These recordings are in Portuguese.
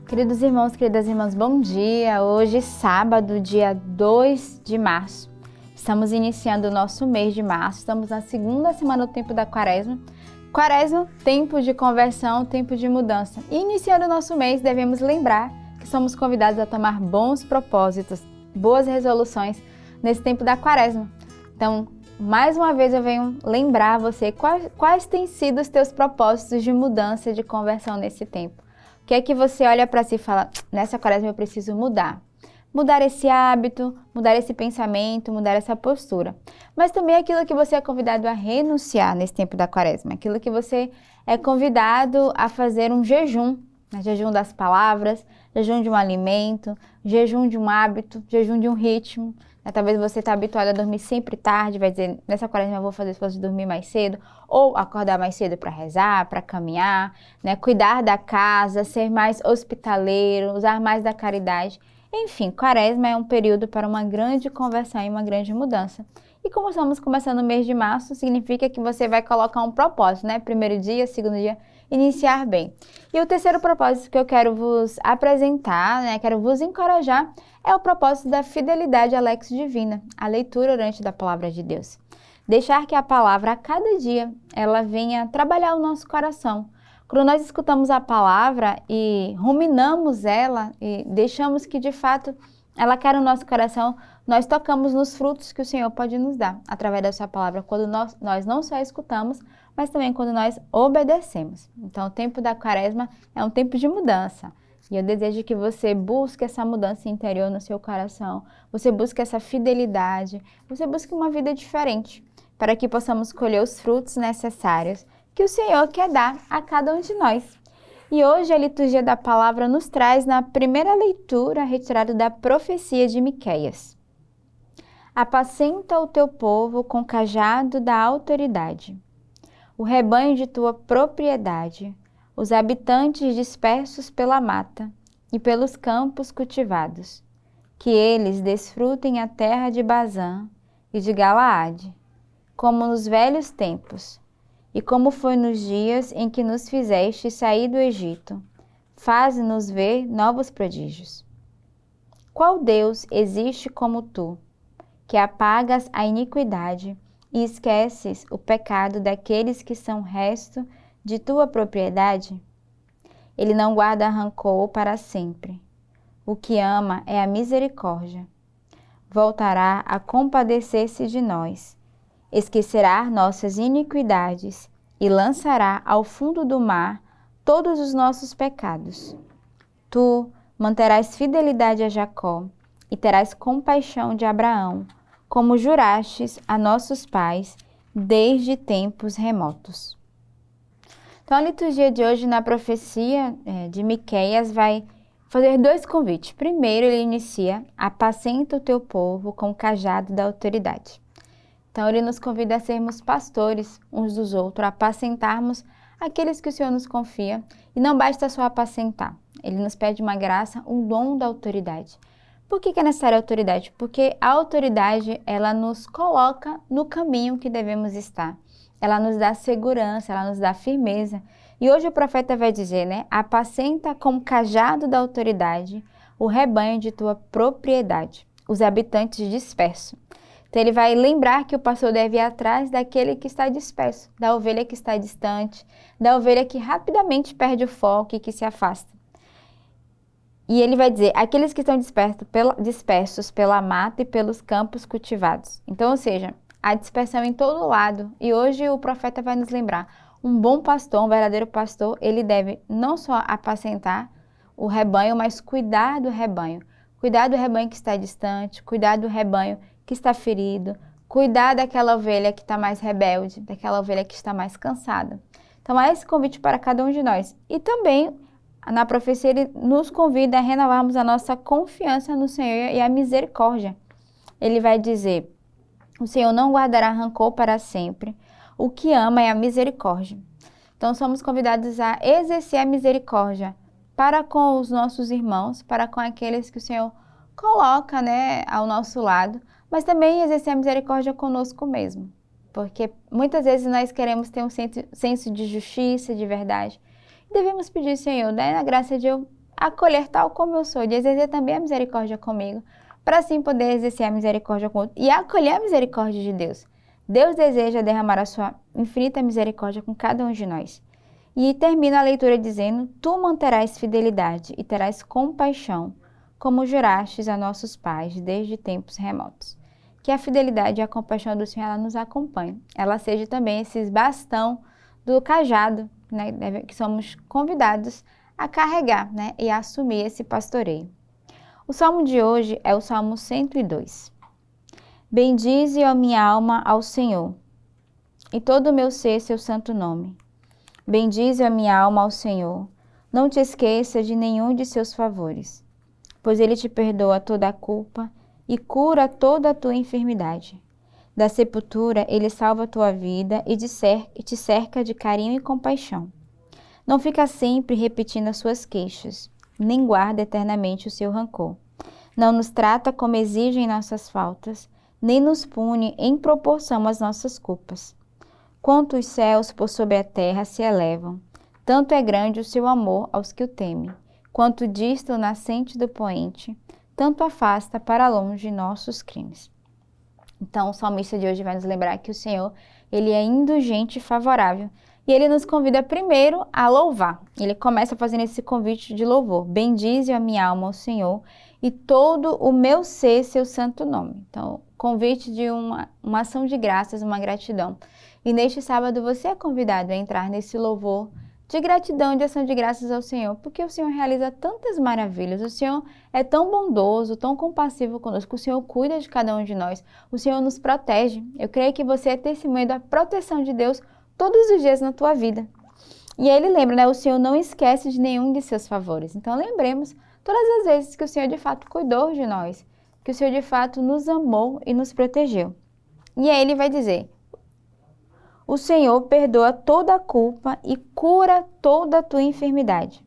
Queridos irmãos, queridas irmãs, bom dia! Hoje, sábado, dia 2 de março. Estamos iniciando o nosso mês de março, estamos na segunda semana do tempo da Quaresma. Quaresma, tempo de conversão, tempo de mudança. E iniciando o nosso mês, devemos lembrar que somos convidados a tomar bons propósitos, boas resoluções nesse tempo da Quaresma. Então, mais uma vez eu venho lembrar você quais têm sido os teus propósitos de mudança, de conversão nesse tempo. O que é que você olha para si e fala, nessa Quaresma eu preciso mudar? Mudar esse hábito, mudar esse pensamento, mudar essa postura. Mas também aquilo que você é convidado a renunciar nesse tempo da Quaresma, aquilo que você é convidado a fazer um jejum, né? Jejum das palavras, jejum de um alimento, jejum de um hábito, jejum de um ritmo. Talvez você está habituado a dormir sempre tarde, vai dizer, nessa Quaresma eu vou fazer esforço de dormir mais cedo, ou acordar mais cedo para rezar, para caminhar, né? Cuidar da casa, ser mais hospitaleiro, usar mais da caridade. Enfim, Quaresma é um período para uma grande conversão e uma grande mudança. E como estamos começando o mês de março, significa que você vai colocar um propósito, né? Primeiro dia, segundo dia, iniciar bem. E o terceiro propósito que eu quero vos apresentar, né? Quero vos encorajar, é o propósito da fidelidade à Lex Divina, a leitura orante da Palavra de Deus. Deixar que a palavra, a cada dia, ela venha trabalhar o nosso coração. Quando nós escutamos a palavra e ruminamos ela e deixamos que, de fato, ela queira o nosso coração, nós tocamos nos frutos que o Senhor pode nos dar através da sua palavra, quando nós não só escutamos, mas também quando nós obedecemos. Então, o tempo da Quaresma é um tempo de mudança. E eu desejo que você busque essa mudança interior no seu coração, você busque essa fidelidade, você busque uma vida diferente, para que possamos colher os frutos necessários que o Senhor quer dar a cada um de nós. E hoje a liturgia da palavra nos traz na primeira leitura retirada da profecia de Miqueias. Apacenta o teu povo com cajado da autoridade, o rebanho de tua propriedade, os habitantes dispersos pela mata e pelos campos cultivados, que eles desfrutem a terra de Bazã e de Galaade, como nos velhos tempos, e como foi nos dias em que nos fizeste sair do Egito. Faze-nos ver novos prodígios. Qual Deus existe como tu, que apagas a iniquidade e esqueces o pecado daqueles que são resto de tua propriedade? Ele não guarda rancor para sempre. O que ama é a misericórdia. Voltará a compadecer-se de nós, esquecerá nossas iniquidades e lançará ao fundo do mar todos os nossos pecados. Tu manterás fidelidade a Jacó e terás compaixão de Abraão, como jurastes a nossos pais desde tempos remotos. Então, a liturgia de hoje, na profecia de Miqueias, vai fazer dois convites. Primeiro, ele inicia, apacenta o teu povo com o cajado da autoridade. Então, ele nos convida a sermos pastores uns dos outros, a apacentarmos aqueles que o Senhor nos confia. E não basta só apacentar, ele nos pede uma graça, um dom da autoridade. Por que é necessária a autoridade? Porque a autoridade, ela nos coloca no caminho que devemos estar. Ela nos dá segurança, ela nos dá firmeza. E hoje o profeta vai dizer, né? Apacenta com o cajado da autoridade o rebanho de tua propriedade, os habitantes dispersos. Então ele vai lembrar que o pastor deve ir atrás daquele que está disperso, da ovelha que está distante, da ovelha que rapidamente perde o foco e que se afasta. E ele vai dizer, aqueles que estão dispersos pela mata e pelos campos cultivados. Então, ou seja, a dispersão em todo lado. E hoje o profeta vai nos lembrar, um bom pastor, um verdadeiro pastor, ele deve não só apacentar o rebanho, mas cuidar do rebanho. Cuidar do rebanho que está distante, cuidar do rebanho que está ferido, cuidar daquela ovelha que está mais rebelde, daquela ovelha que está mais cansada. Então, há esse convite para cada um de nós. E também, na profecia, ele nos convida a renovarmos a nossa confiança no Senhor e a misericórdia. Ele vai dizer, o Senhor não guardará rancor para sempre, o que ama é a misericórdia. Então, somos convidados a exercer a misericórdia para com os nossos irmãos, para com aqueles que o Senhor coloca, né, ao nosso lado, mas também exercer a misericórdia conosco mesmo. Porque muitas vezes nós queremos ter um senso de justiça, de verdade. E devemos pedir, Senhor, dai a graça de eu acolher tal como eu sou, de exercer também a misericórdia comigo, para assim poder exercer a misericórdia com o outro e acolher a misericórdia de Deus. Deus deseja derramar a sua infinita misericórdia com cada um de nós. E termina a leitura dizendo: Tu manterás fidelidade e terás compaixão, como jurastes a nossos pais desde tempos remotos. Que a fidelidade e a compaixão do Senhor ela nos acompanhe. Ela seja também esses bastão do cajado, né, que somos convidados a carregar, né, e a assumir esse pastoreio. O salmo de hoje é o Salmo 102. Bendize, ó minha alma, ao Senhor, e todo o meu ser seu santo nome. Bendize a minha alma ao Senhor, não te esqueça de nenhum de seus favores, pois Ele te perdoa toda a culpa e cura toda a tua enfermidade. Da sepultura Ele salva a tua vida e te cerca de carinho e compaixão. Não fica sempre repetindo as suas queixas, nem guarda eternamente o seu rancor. Não nos trata como exigem nossas faltas, nem nos pune em proporção às nossas culpas. Quanto os céus por sobre a terra se elevam, tanto é grande o seu amor aos que o temem. Quanto dista o nascente do poente, tanto afasta para longe nossos crimes. Então, o salmista de hoje vai nos lembrar que o Senhor, Ele é indulgente e favorável. E Ele nos convida primeiro a louvar. Ele começa fazendo esse convite de louvor. Bendize a minha alma ao Senhor e todo o meu ser seu santo nome. Então, convite de uma ação de graças, uma gratidão. E neste sábado você é convidado a entrar nesse louvor de gratidão, de ação de graças ao Senhor, porque o Senhor realiza tantas maravilhas, o Senhor é tão bondoso, tão compassivo conosco, o Senhor cuida de cada um de nós, o Senhor nos protege. Eu creio que você é testemunho da proteção de Deus todos os dias na tua vida. E Ele lembra, né? O Senhor não esquece de nenhum de seus favores. Então lembremos todas as vezes que o Senhor de fato cuidou de nós, que o Senhor de fato nos amou e nos protegeu. E aí Ele vai dizer: o Senhor perdoa toda a culpa e cura toda a tua enfermidade.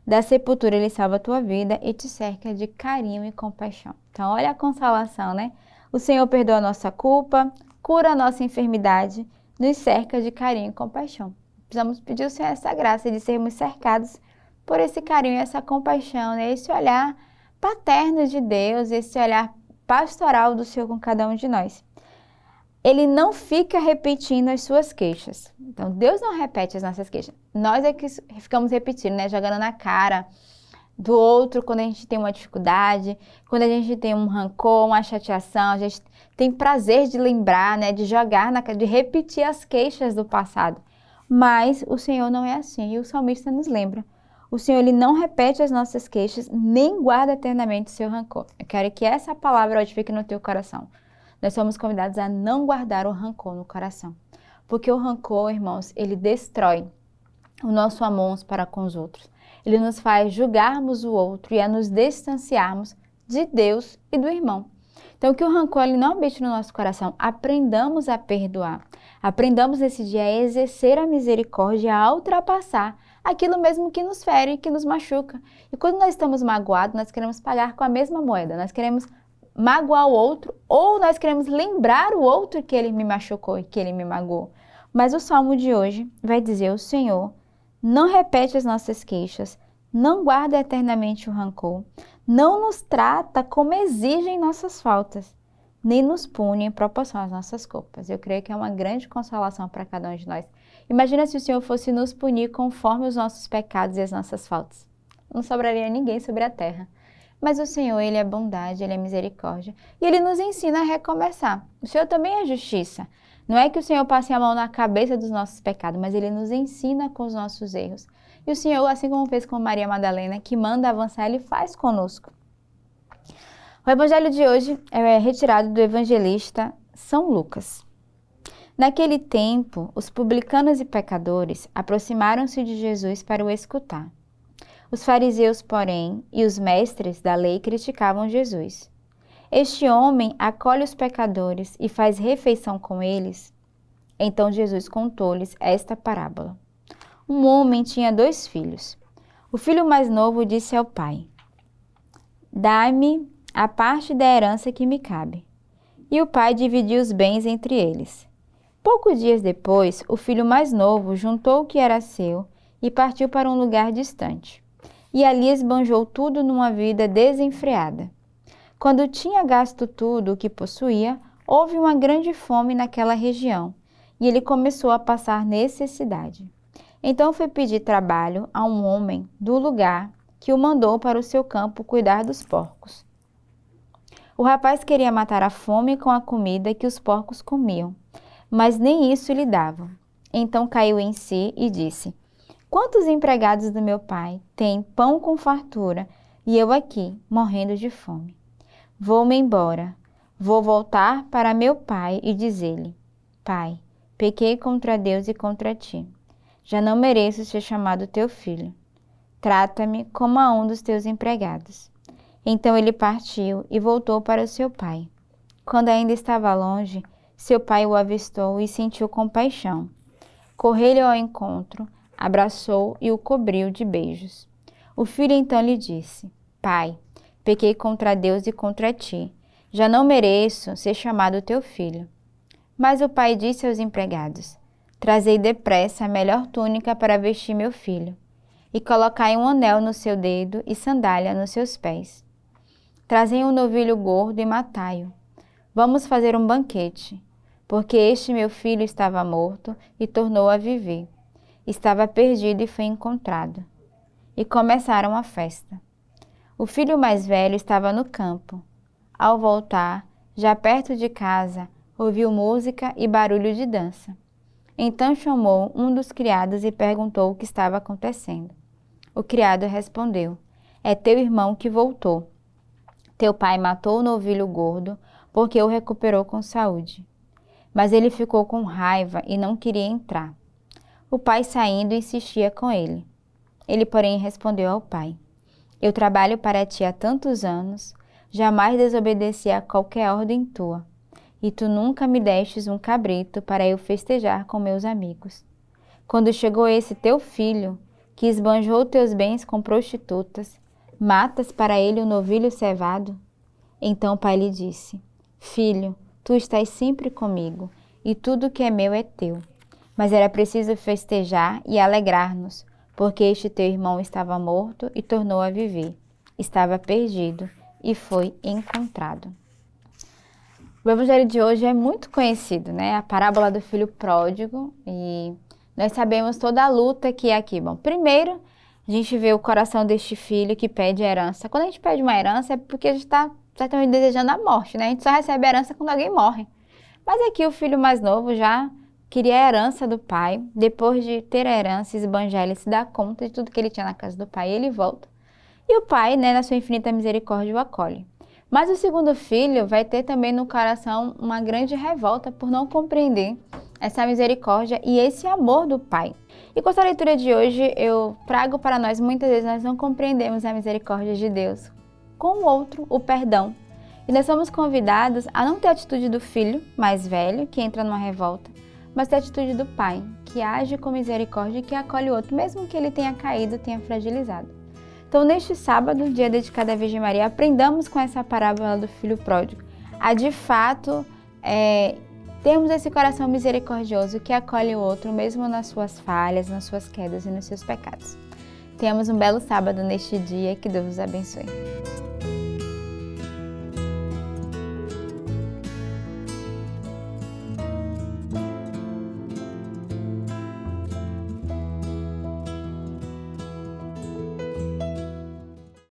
Da sepultura Ele salva a tua vida e te cerca de carinho e compaixão. Então olha a consolação, né? O Senhor perdoa a nossa culpa, cura a nossa enfermidade, nos cerca de carinho e compaixão. Precisamos pedir ao Senhor essa graça de sermos cercados por esse carinho e essa compaixão, né? Esse olhar paterno de Deus, esse olhar pastoral do Senhor com cada um de nós. Ele não fica repetindo as suas queixas. Então, Deus não repete as nossas queixas. Nós é que ficamos repetindo, né? Jogando na cara do outro quando a gente tem uma dificuldade, quando a gente tem um rancor, uma chateação, a gente tem prazer de lembrar, né? De jogar na cara, de repetir as queixas do passado. Mas o Senhor não é assim. E o salmista nos lembra. O Senhor, Ele não repete as nossas queixas, nem guarda eternamente o seu rancor. Eu quero que essa palavra hoje fique no teu coração. Nós somos convidados a não guardar o rancor no coração. Porque o rancor, irmãos, ele destrói o nosso amor uns para com os outros. Ele nos faz julgarmos o outro e a nos distanciarmos de Deus e do irmão. Então, que o rancor ele não habite no nosso coração. Aprendamos a perdoar. Aprendamos nesse dia a exercer a misericórdia, a ultrapassar aquilo mesmo que nos fere, que nos machuca. E quando nós estamos magoados, nós queremos pagar com a mesma moeda. Nós queremos magoar o outro, ou nós queremos lembrar o outro que ele me machucou e que ele me magoou. Mas o salmo de hoje vai dizer: o Senhor não repete as nossas queixas, não guarda eternamente o rancor, não nos trata como exigem nossas faltas, nem nos pune em proporção às nossas culpas. Eu creio que é uma grande consolação para cada um de nós. Imagina se o Senhor fosse nos punir conforme os nossos pecados e as nossas faltas. Não sobraria ninguém sobre a terra. Mas o Senhor, Ele é bondade, Ele é misericórdia. E Ele nos ensina a recomeçar. O Senhor também é justiça. Não é que o Senhor passe a mão na cabeça dos nossos pecados, mas Ele nos ensina com os nossos erros. E o Senhor, assim como fez com Maria Madalena, que manda avançar, Ele faz conosco. O evangelho de hoje é retirado do evangelista São Lucas. Naquele tempo, os publicanos e pecadores aproximaram-se de Jesus para o escutar. Os fariseus, porém, e os mestres da lei criticavam Jesus. Este homem acolhe os pecadores e faz refeição com eles. Então Jesus contou-lhes esta parábola. Um homem tinha 2 filhos. O filho mais novo disse ao pai: dá-me a parte da herança que me cabe. E o pai dividiu os bens entre eles. Poucos dias depois, o filho mais novo juntou o que era seu e partiu para um lugar distante. e ali esbanjou tudo numa vida desenfreada. Quando tinha gasto tudo o que possuía, houve uma grande fome naquela região e ele começou a passar necessidade. Então foi pedir trabalho a um homem do lugar que o mandou para o seu campo cuidar dos porcos. O rapaz queria matar a fome com a comida que os porcos comiam, mas nem isso lhe davam. Então caiu em si e disse: quantos empregados do meu pai têm pão com fartura e eu aqui, morrendo de fome? Vou-me embora. Vou voltar para meu pai e dizer-lhe: Pai, pequei contra Deus e contra ti. Já não mereço ser chamado teu filho. Trata-me como a um dos teus empregados. Então ele partiu e voltou para o seu pai. Quando ainda estava longe, seu pai o avistou e sentiu compaixão. Correu-lhe ao encontro, abraçou e o cobriu de beijos. O filho então lhe disse: Pai, pequei contra Deus e contra ti. Já não mereço ser chamado teu filho. Mas o pai disse aos empregados: Trazei depressa a melhor túnica para vestir meu filho, e colocai um anel no seu dedo e sandália nos seus pés. Trazei um novilho gordo e matai-o. Vamos fazer um banquete, porque este meu filho estava morto e tornou a viver. Estava perdido e foi encontrado. E começaram a festa. O filho mais velho estava no campo. Ao voltar, já perto de casa, ouviu música e barulho de dança. Então chamou um dos criados e perguntou o que estava acontecendo. O criado respondeu: É teu irmão que voltou. Teu pai matou o novilho gordo porque o recuperou com saúde. Mas ele ficou com raiva e não queria entrar. O pai saindo insistia com ele. Ele, porém, respondeu ao pai: Eu trabalho para ti há tantos anos, jamais desobedeci a qualquer ordem tua, e tu nunca me destes um cabrito para eu festejar com meus amigos. Quando chegou esse teu filho, que esbanjou teus bens com prostitutas, matas para ele o novilho cevado? Então o pai lhe disse: Filho, tu estás sempre comigo, e tudo que é meu é teu. Mas era preciso festejar e alegrar-nos, porque este teu irmão estava morto e tornou a viver. Estava perdido e foi encontrado. O evangelho de hoje é muito conhecido, né? A parábola do filho pródigo, e nós sabemos toda a luta que é aqui. Bom, primeiro, a gente vê o coração deste filho que pede herança. Quando a gente pede uma herança é porque a gente está certamente desejando a morte, né? A gente só recebe herança quando alguém morre. Mas aqui o filho mais novo já queria a herança do pai. Depois de ter a herança, esbanjar, ele se dá conta de tudo que ele tinha na casa do pai e ele volta. E o pai, né, na sua infinita misericórdia, o acolhe. Mas o segundo filho vai ter também no coração uma grande revolta por não compreender essa misericórdia e esse amor do pai. E com essa leitura de hoje eu trago para nós, muitas vezes nós não compreendemos a misericórdia de Deus com o outro, o perdão. E nós somos convidados a não ter a atitude do filho mais velho, que entra numa revolta, mas ter a atitude do pai, que age com misericórdia e que acolhe o outro, mesmo que ele tenha caído, tenha fragilizado. Então, neste sábado, dia dedicado à Virgem Maria, aprendamos com essa parábola do filho pródigo a, de fato, termos esse coração misericordioso que acolhe o outro, mesmo nas suas falhas, nas suas quedas e nos seus pecados. Tenhamos um belo sábado neste dia, que Deus os abençoe.